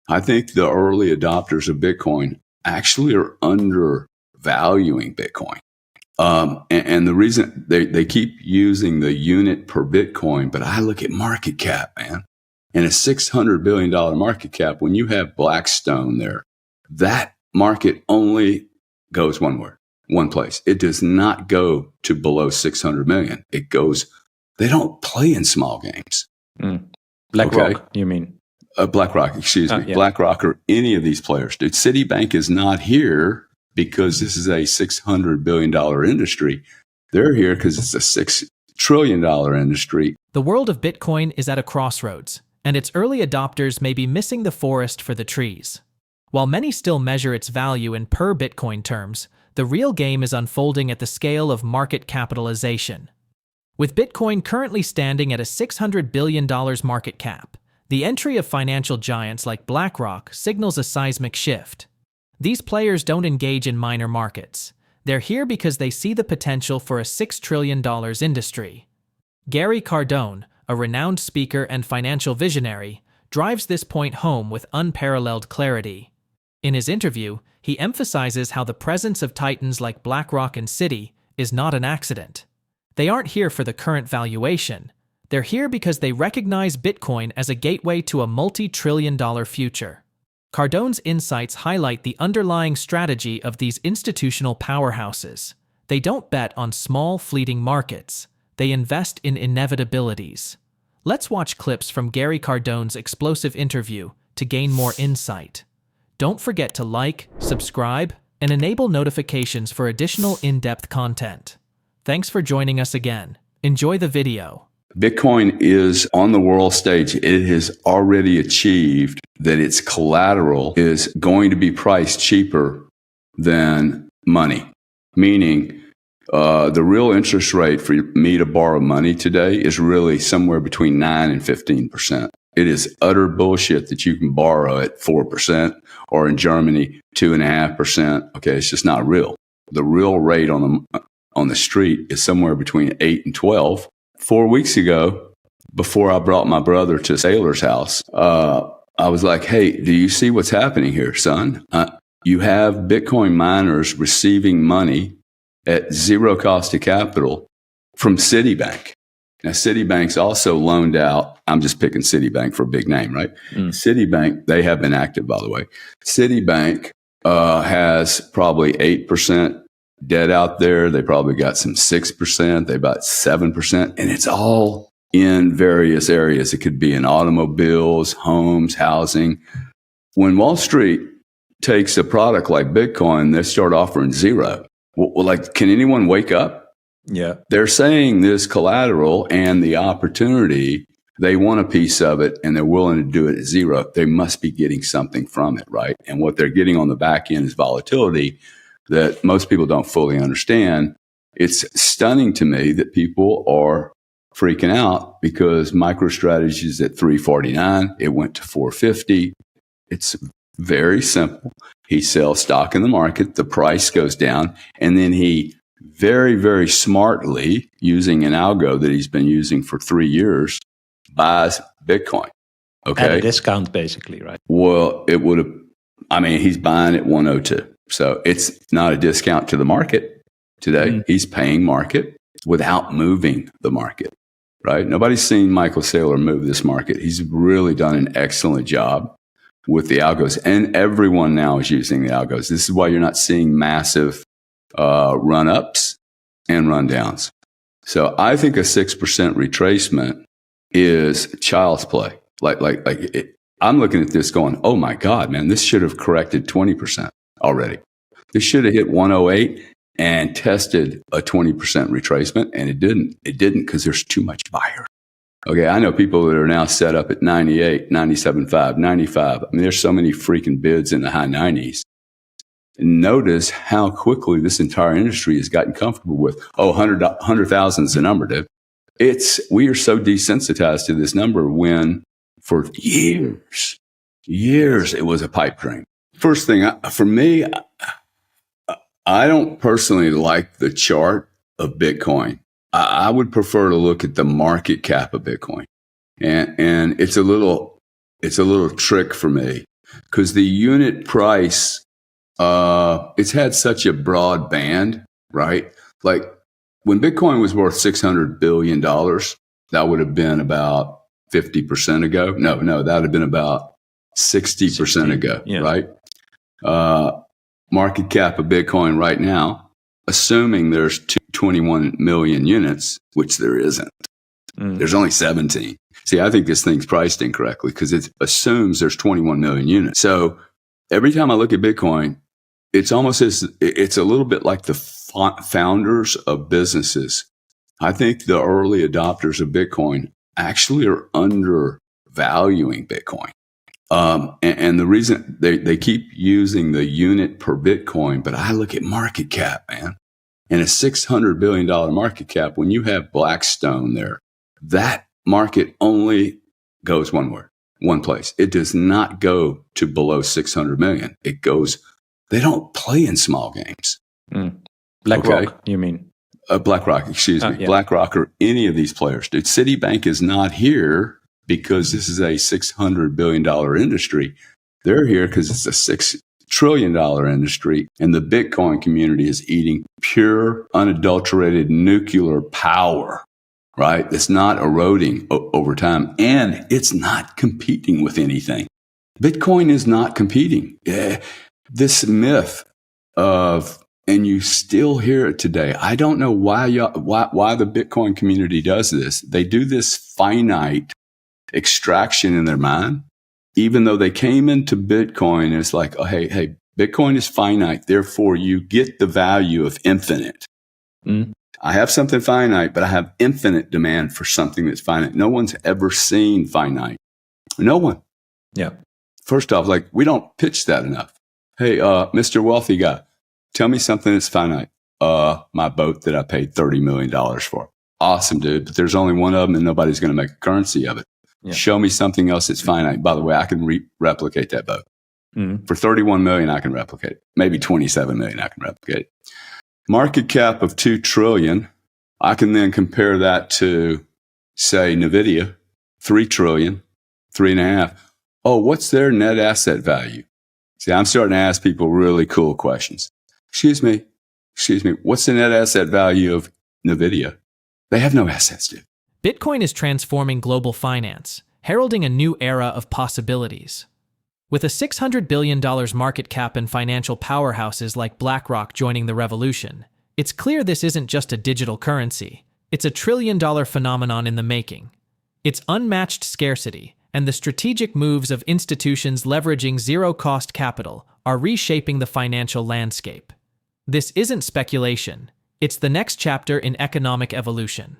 I think the early adopters of Bitcoin actually are undervaluing Bitcoin. And the reason they keep using the unit per Bitcoin, but I look at market cap, man, and a $600 billion market cap, when you have Blackstone there, that market only goes one place. It does not go to below 600 million. It goes, they don't play in small games. BlackRock, you mean? BlackRock, excuse me. Yeah. BlackRock or any of these players. Dude, Citibank is not here because this is a $600 billion industry. They're here because it's a $6 trillion industry. The world of Bitcoin is at a crossroads, and its early adopters may be missing the forest for the trees. While many still measure its value in per Bitcoin terms, the real game is unfolding at the scale of market capitalization. With Bitcoin currently standing at a $600 billion market cap, the entry of financial giants like BlackRock signals a seismic shift. These players don't engage in minor markets. They're here because they see the potential for a $6 trillion industry. Gary Cardone, a renowned speaker and financial visionary, drives this point home with unparalleled clarity. In his interview, he emphasizes how the presence of titans like BlackRock and Citi is not an accident. They aren't here for the current valuation. They're here because they recognize Bitcoin as a gateway to a multi-trillion-dollar future. Cardone's insights highlight the underlying strategy of these institutional powerhouses. They don't bet on small, fleeting markets. They invest in inevitabilities. Let's watch clips from Gary Cardone's explosive interview to gain more insight. Don't forget to like, subscribe, and enable notifications for additional in-depth content. Thanks for joining us again. Enjoy the video. Bitcoin is on the world stage. It has already achieved that its collateral is going to be priced cheaper than money, meaning the real interest rate for me to borrow money today is really somewhere between 9 and 15%. It is utter bullshit that you can borrow at 4% or in Germany 2.5%. Okay, it's just not real. The real rate on the street is somewhere between 8 and 12. 4 weeks ago, before I brought my brother to Sailor's house, I was like, hey, do you see what's happening here, son? You have Bitcoin miners receiving money at zero cost of capital from Citibank. Now, Citibank's also loaned out. I'm just picking Citibank for a big name, right? Citibank, they have been active, by the way. Citibank has probably 8% debt out there. They probably got some 6%. They bought 7%. And it's all in various areas. It could be in automobiles, homes, housing. When Wall Street takes a product like Bitcoin, they start offering zero. Well, like, can anyone wake up? Yeah. They're saying this collateral and the opportunity, they want a piece of it and they're willing to do it at zero. They must be getting something from it, right? And what they're getting on the back end is volatility that most people don't fully understand. It's stunning to me that people are freaking out because MicroStrategy is at 349. It went to 450. It's very simple. He sells stock in the market, the price goes down, and then he very, very smartly, using an algo that he's been using for 3 years, buys Bitcoin. Okay. At a discount, basically, right? Well, it would have, he's buying at 102. So it's not a discount to the market today. He's paying market without moving the market, right? Nobody's seen Michael Saylor move this market. He's really done an excellent job with the algos, and everyone now is using the algos. This is why you're not seeing massive run-ups and run-downs. So I think a 6% retracement is child's play. I'm looking at this going, oh my God, man, this should have corrected 20% already. This should have hit 108 and tested a 20% retracement, and it didn't. It didn't because there's too much buyer. Okay, I know people that are now set up at 98, 97.5, 95. There's so many freaking bids in the high 90s. Notice how quickly this entire industry has gotten comfortable with, 100,000 is the number, dude. We are so desensitized to this number when for years, it was a pipe dream. First thing, for me, I don't personally like the chart of Bitcoin. I would prefer to look at the market cap of Bitcoin. And it's a little trick for me. because the unit price, it's had such a broad band, right? Like when Bitcoin was worth $600 billion, that would have been about 50% ago. No, that would have been about 60% ago, right? Market cap of Bitcoin right now, assuming there's 21 million units, which there isn't. There's only 17. See, I think this thing's priced incorrectly because it assumes there's 21 million units. So every time I look at Bitcoin, it's almost it's a little bit like the founders of businesses. I think the early adopters of Bitcoin actually are undervaluing Bitcoin. And the reason they keep using the unit per Bitcoin, but I look at market cap, man, and a $600 billion market cap, when you have Blackstone there, that market only goes one place. It does not go to below 600 million. It goes, they don't play in small games. BlackRock, you mean? BlackRock, excuse me. Yeah. BlackRock or any of these players. Dude, Citibank is not here because this is a $600 billion industry. They're here because it's a $6 trillion industry, and the Bitcoin community is eating pure, unadulterated nuclear power, right? It's not eroding over time, and it's not competing with anything. Bitcoin is not competing. This myth of, and you still hear it today. I don't know why the Bitcoin community does this. They do this finite extraction in their mind, even though they came into Bitcoin. It's like, oh, hey, Bitcoin is finite. Therefore, you get the value of infinite. I have something finite, but I have infinite demand for something that's finite. No one's ever seen finite. No one. Yeah. First off, like, we don't pitch that enough. Hey, Mr. Wealthy Guy, tell me something that's finite. My boat that I paid $30 million for. Awesome, dude. But there's only one of them and nobody's going to make a currency of it. Yeah. Show me something else that's finite. By the way, I can replicate that boat. For 31 million, I can replicate it. Maybe 27 million, I can replicate it. Market cap of 2 trillion. I can then compare that to, say, NVIDIA, 3 trillion, 3.5. Oh, what's their net asset value? See, I'm starting to ask people really cool questions. Excuse me, what's the net asset value of NVIDIA? They have no assets, dude. Bitcoin is transforming global finance, heralding a new era of possibilities. With a $600 billion market cap and financial powerhouses like BlackRock joining the revolution, it's clear this isn't just a digital currency. It's a trillion-dollar phenomenon in the making. Its unmatched scarcity and the strategic moves of institutions leveraging zero-cost capital are reshaping the financial landscape. This isn't speculation. It's the next chapter in economic evolution.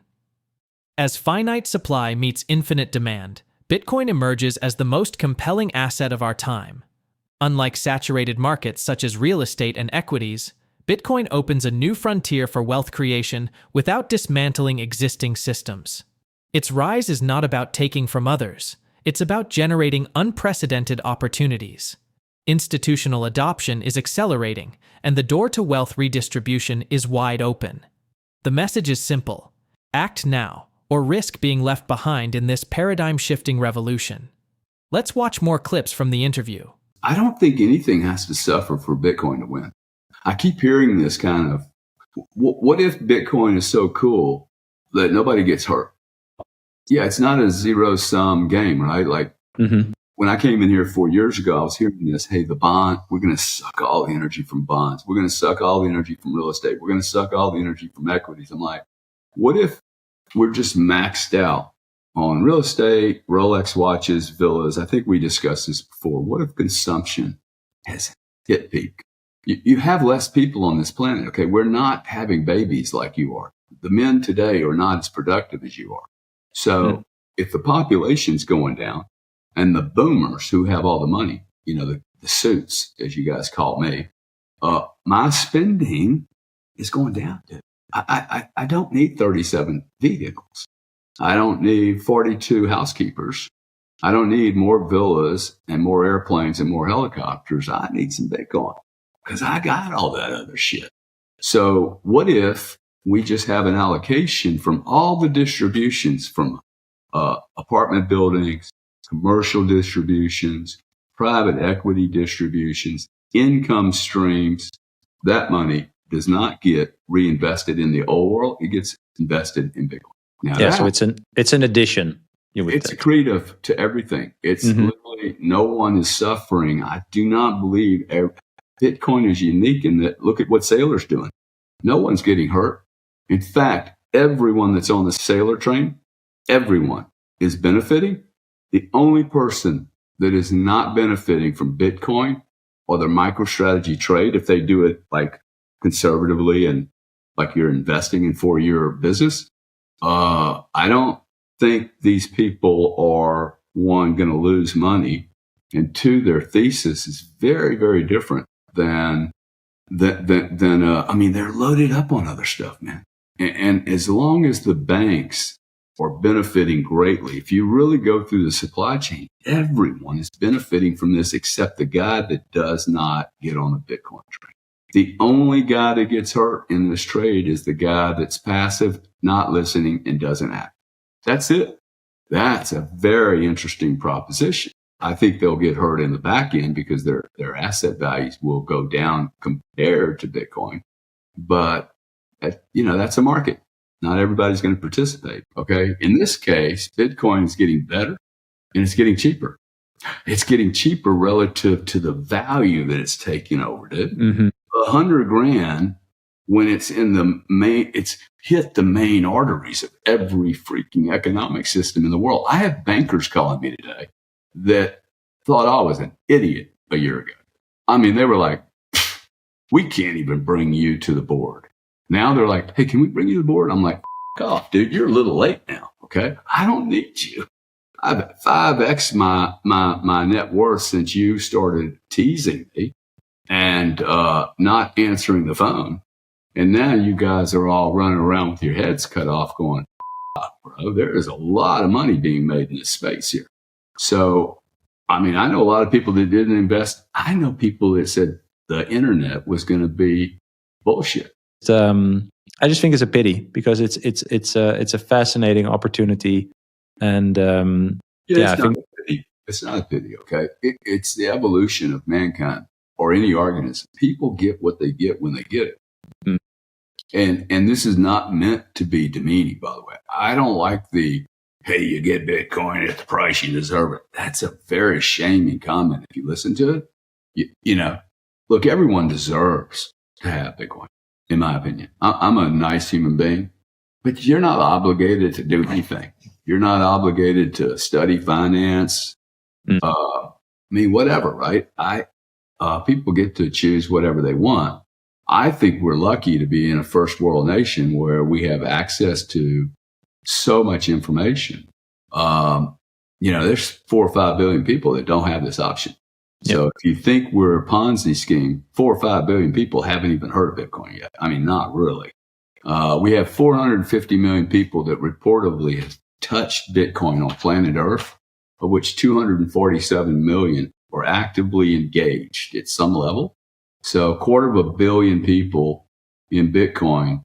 As finite supply meets infinite demand, Bitcoin emerges as the most compelling asset of our time. Unlike saturated markets such as real estate and equities, Bitcoin opens a new frontier for wealth creation without dismantling existing systems. Its rise is not about taking from others. It's about generating unprecedented opportunities. Institutional adoption is accelerating, and the door to wealth redistribution is wide open. The message is simple: act now, or risk being left behind in this paradigm-shifting revolution. Let's watch more clips from the interview. I don't think anything has to suffer for Bitcoin to win. I keep hearing this kind of, what if Bitcoin is so cool that nobody gets hurt? Yeah, it's not a zero-sum game, right? Like, when I came in here 4 years ago, I was hearing this, hey, the bond, we're going to suck all the energy from bonds. We're going to suck all the energy from real estate. We're going to suck all the energy from equities. I'm like, what if we're just maxed out on real estate, Rolex watches, villas? I think we discussed this before. What if consumption has hit peak? You have less people on this planet, okay? We're not having babies like you are. The men today are not as productive as you are. So if the population's going down and the boomers who have all the money, the suits, as you guys call me, my spending is going down, dude. I don't need 37 vehicles. I don't need 42 housekeepers. I don't need more villas and more airplanes and more helicopters. I need some Bitcoin because I got all that other shit. So what if we just have an allocation from all the distributions, from apartment buildings, commercial distributions, private equity distributions, income streams. That money does not get reinvested in the old world. It gets invested in Bitcoin. Now so it's an addition. It's accretive to everything. It's literally no one is suffering. I do not believe Bitcoin is unique in that. Look at what Sailor's doing. No one's getting hurt. In fact, everyone that's on the Sailor train, everyone is benefiting. The only person that is not benefiting from Bitcoin or their MicroStrategy trade, if they do it like conservatively and like you're investing in for your business, I don't think these people are, one, going to lose money, and two, their thesis is very, very different than I mean, they're loaded up on other stuff, man. And as long as the banks are benefiting greatly, if you really go through the supply chain, everyone is benefiting from this except the guy that does not get on the Bitcoin trade. The only guy that gets hurt in this trade is the guy that's passive, not listening, and doesn't act. That's it. That's a very interesting proposition. I think they'll get hurt in the back end because their asset values will go down compared to Bitcoin. But, that's a market. Not everybody's going to participate. Okay. In this case, Bitcoin is getting better and it's getting cheaper. It's getting cheaper relative to the value that it's taking over, dude. $100,000 when it's in it's hit the main arteries of every freaking economic system in the world. I have bankers calling me today that thought I was an idiot a year ago. I mean, they were like, we can't even bring you to the board. Now they're like, hey, can we bring you to the board? I'm like, f off, dude, you're a little late now. Okay. I don't need you. I've 5x my net worth since you started teasing me and not answering the phone. And now you guys are all running around with your heads cut off going, bro, there is a lot of money being made in this space here. So, I mean, I know a lot of people that didn't invest. I know people that said the internet was going to be bullshit. I just think it's a pity because it's a fascinating opportunity. And I think it's not a pity. Okay. It's the evolution of mankind or any organism. People get what they get when they get it. And this is not meant to be demeaning, by the way. I don't like hey, you get Bitcoin at the price you deserve it. That's a very shaming comment if you listen to it. Look, everyone deserves to have Bitcoin, in my opinion. I'm a nice human being, but you're not obligated to do anything. You're not obligated to study finance. Whatever, right? People get to choose whatever they want. I think we're lucky to be in a first world nation where we have access to so much information. There's 4 or 5 billion people that don't have this option. So if you think we're a Ponzi scheme, 4 or 5 billion people haven't even heard of Bitcoin yet. I mean, not really. We have 450 million people that reportedly have touched Bitcoin on planet Earth, of which 247 million are actively engaged at some level. So 250 million people in Bitcoin.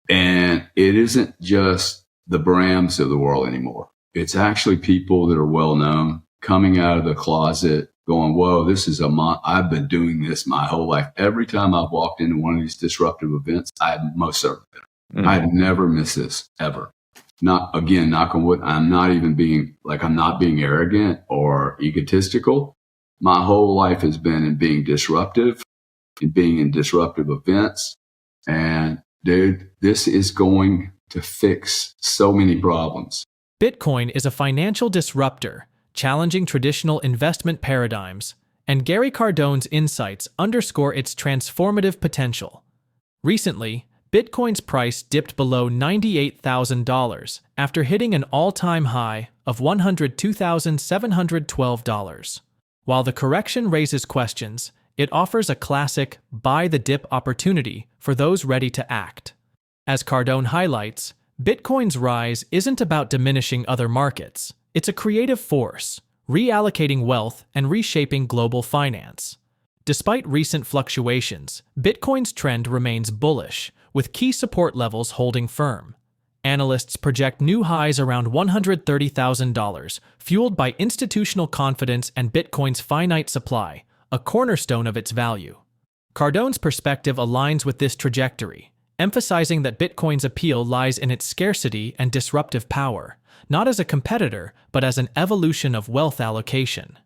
And it isn't just the Brams of the world anymore. It's actually people that are well known coming out of the closet going, whoa, this is I've been doing this my whole life. Every time I've walked into one of these disruptive events, I've most certainly been. I've never missed this ever. Not again, knock on wood. I'm not being arrogant or egotistical. My whole life has been in being disruptive and being in disruptive events. And dude, this is going to fix so many problems. Bitcoin is a financial disruptor, challenging traditional investment paradigms, and Gary Cardone's insights underscore its transformative potential. Recently, Bitcoin's price dipped below $98,000 after hitting an all-time high of $102,712. While the correction raises questions, it offers a classic buy-the-dip opportunity for those ready to act. As Cardone highlights, Bitcoin's rise isn't about diminishing other markets. It's a creative force, reallocating wealth and reshaping global finance. Despite recent fluctuations, Bitcoin's trend remains bullish, with key support levels holding firm. Analysts project new highs around $130,000, fueled by institutional confidence and Bitcoin's finite supply, a cornerstone of its value. Cardone's perspective aligns with this trajectory, emphasizing that Bitcoin's appeal lies in its scarcity and disruptive power, not as a competitor, but as an evolution of wealth allocation.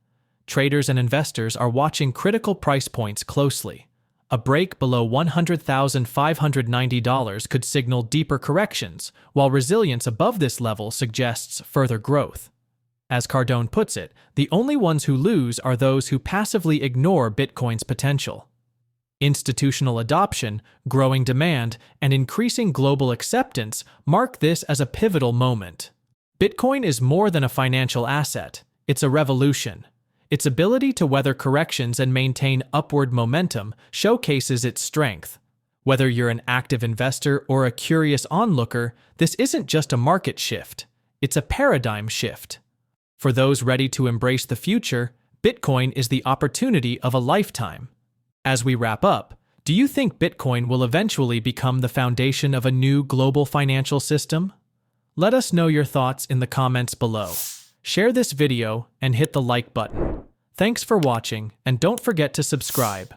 Traders and investors are watching critical price points closely. A break below $100,590 could signal deeper corrections, while resilience above this level suggests further growth. As Cardone puts it, the only ones who lose are those who passively ignore Bitcoin's potential. Institutional adoption, growing demand, and increasing global acceptance mark this as a pivotal moment. Bitcoin is more than a financial asset, it's a revolution. Its ability to weather corrections and maintain upward momentum showcases its strength. Whether you're an active investor or a curious onlooker, this isn't just a market shift, it's a paradigm shift. For those ready to embrace the future, Bitcoin is the opportunity of a lifetime. As we wrap up, do you think Bitcoin will eventually become the foundation of a new global financial system? Let us know your thoughts in the comments below. Share this video and hit the like button. Thanks for watching, and don't forget to subscribe.